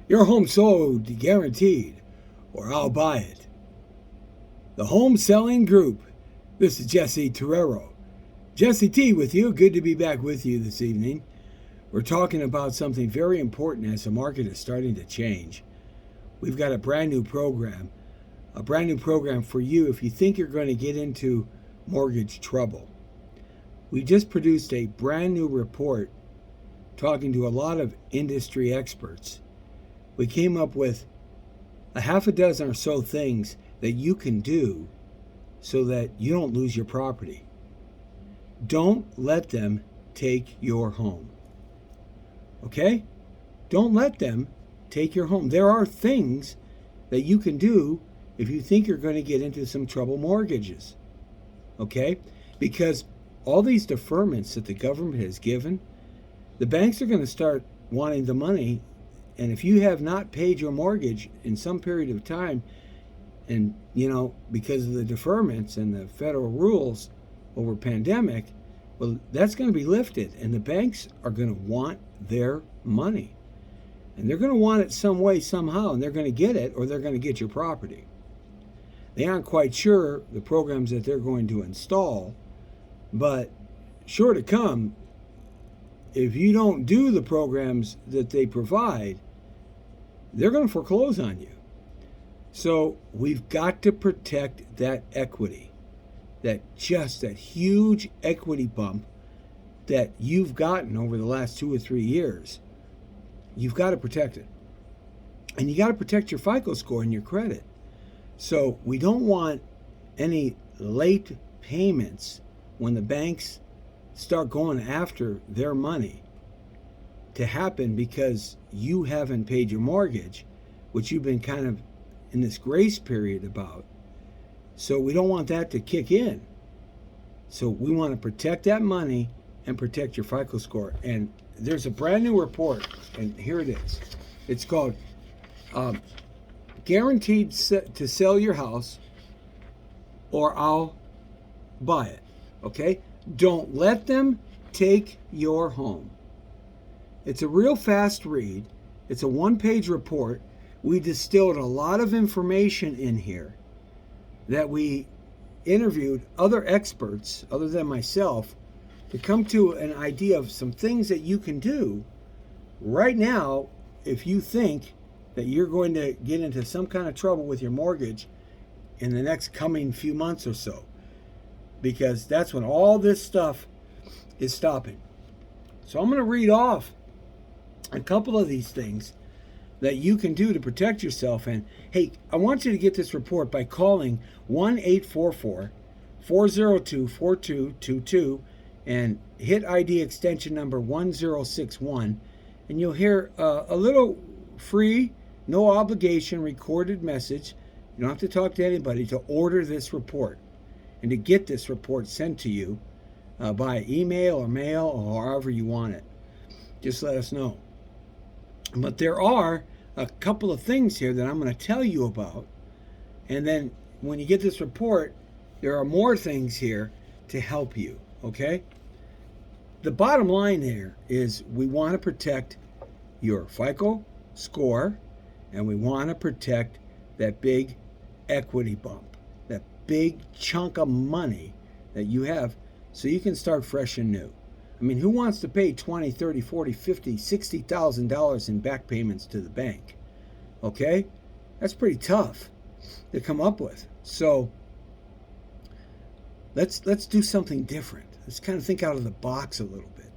Your home sold guaranteed, or I'll buy it. The Home Selling Group. This is Jesse Terrero. Jesse T with you. Good to be back with you this evening. We're talking about something very important as the market is starting to change. We've got a brand new program for you if you think you're going to get into mortgage trouble. We just produced a brand new report talking to a lot of industry experts. We came up with a half a dozen or so things that you can do so that you don't lose your property. Don't let them take your home. Okay? Don't let them take your home. There are things that you can do if you think you're going to get into some trouble mortgages. Okay? Because all these deferments that the government has given, the banks are going to start wanting the money. And if you have not paid your mortgage in some period of time, and because of the deferments and the federal rules over pandemic, well, that's going to be lifted, and the banks are going to want their money, and they're going to want it some way, somehow, and they're going to get it, or they're going to get your property. They aren't quite sure the programs that they're going to install, but sure to come, if you don't do the programs that they provide, they're going to foreclose on you. So we've got to protect that equity, that huge equity bump that you've gotten over the last 2 or 3 years. You've got to protect it. And you got to protect your FICO score and your credit. So we don't want any late payments when the banks start going after their money to happen because you haven't paid your mortgage, which you've been kind of in this grace period about. So we don't want that to kick in. So we want to protect that money and protect your FICO score. And there's a brand new report, and here it is. It's called Guaranteed to Sell Your House or I'll Buy It. Okay? Don't let them take your home. It's a real fast read. It's a one-page report. We distilled a lot of information in here that we interviewed other experts, other than myself, to come to an idea of some things that you can do right now if you think that you're going to get into some kind of trouble with your mortgage in the next coming few months or so. Because that's when all this stuff is stopping. So I'm going to read off a couple of these things that you can do to protect yourself. And hey, I want you to get this report by calling 1-844-402-4222 and hit ID extension number 1061, and you'll hear a little free, no obligation recorded message. You don't have to talk to anybody to order this report and to get this report sent to you by email or mail or however you want it. Just let us know. But there are a couple of things here that I'm going to tell you about. And then when you get this report, there are more things here to help you, okay? The bottom line there is we want to protect your FICO score, and we want to protect that big equity bump, that big chunk of money that you have so you can start fresh and new. I mean, who wants to pay $20, $30, $40, $50, $60,000 in back payments to the bank? Okay? That's pretty tough to come up with. So let's do something different. Let's kind of think out of the box a little bit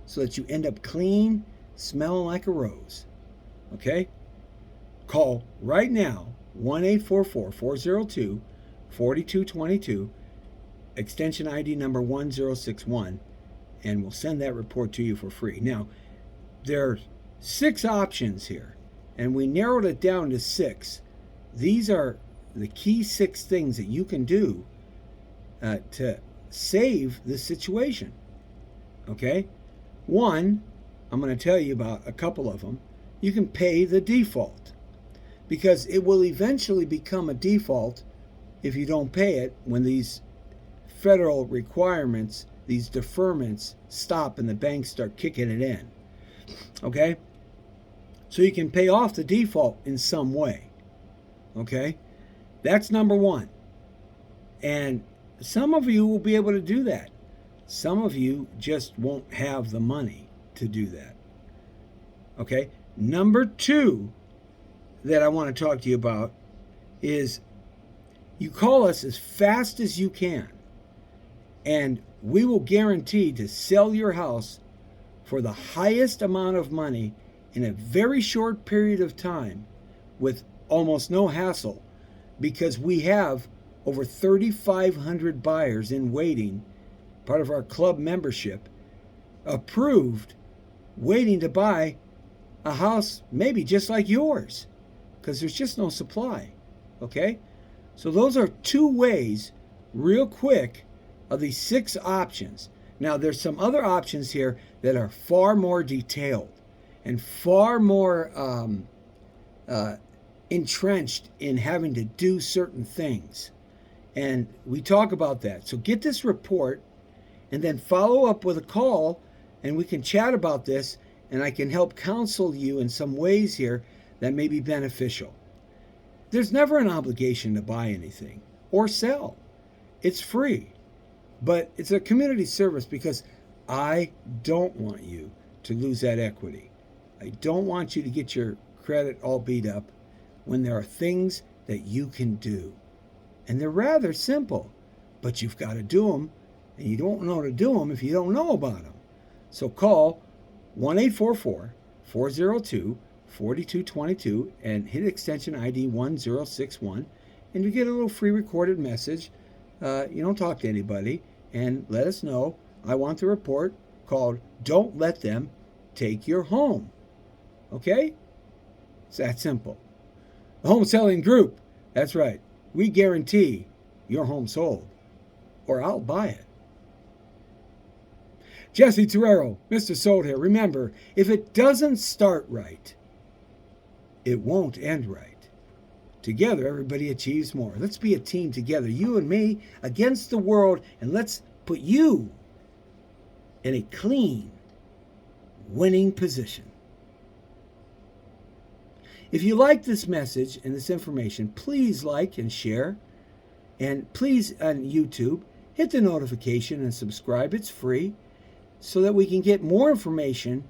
so that you end up clean, smelling like a rose. Okay? Call right now, 1-844-402-4222, extension ID number 1061, and we'll send that report to you for free. Now, there are 6 options here, and we narrowed it down to 6. These are the key 6 things that you can do to save the situation. Okay? 1, I'm going to tell you about a couple of them. You can pay the default, because it will eventually become a default if you don't pay it when these federal requirements, these deferments stop and the banks start kicking it in. Okay? so you can pay off the default in some way. Okay? That's number one. And some of you will be able to do that. Some of you just won't have the money to do that. Okay? Number two that I want to talk to you about is you call us as fast as you can, and we will guarantee to sell your house for the highest amount of money in a very short period of time with almost no hassle, because we have over 3,500 buyers in waiting, part of our club membership, approved, waiting to buy a house maybe just like yours, because there's just no supply. Okay? So those are two ways, real quick, of these 6 options. Now, there's some other options here that are far more detailed and far more entrenched in having to do certain things. And we talk about that. So get this report and then follow up with a call, and we can chat about this, and I can help counsel you in some ways here that may be beneficial. There's never an obligation to buy anything or sell. It's free. But it's a community service because I don't want you to lose that equity. I don't want you to get your credit all beat up when there are things that you can do. And they're rather simple, but you've got to do them, and you don't know how to do them if you don't know about them. So call 1-844-402-4222 and hit extension ID 1061, and you get a little free recorded message. You don't talk to anybody, and let us know, I want the report called Don't Let Them Take Your Home. Okay? It's that simple. The Home Selling Group, that's right. We guarantee your home sold, or I'll buy it. Jesse Terrero, Mr. Sold here. Remember, if it doesn't start right, it won't end right. Together, everybody achieves more. Let's be a team together, you and me, against the world, and let's put you in a clean, winning position. If you like this message and this information, please like and share. And please, on YouTube, hit the notification and subscribe. It's free, so that we can get more information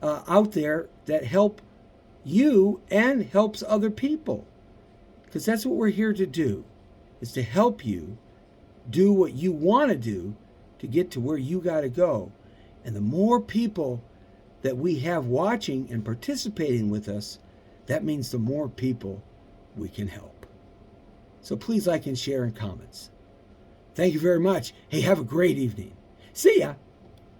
out there that help you and helps other people. Because that's what we're here to do, is to help you do what you want to do to get to where you got to go. And the more people that we have watching and participating with us, that means the more people we can help. So please like and share and comments. Thank you very much. Hey, have a great evening. See ya.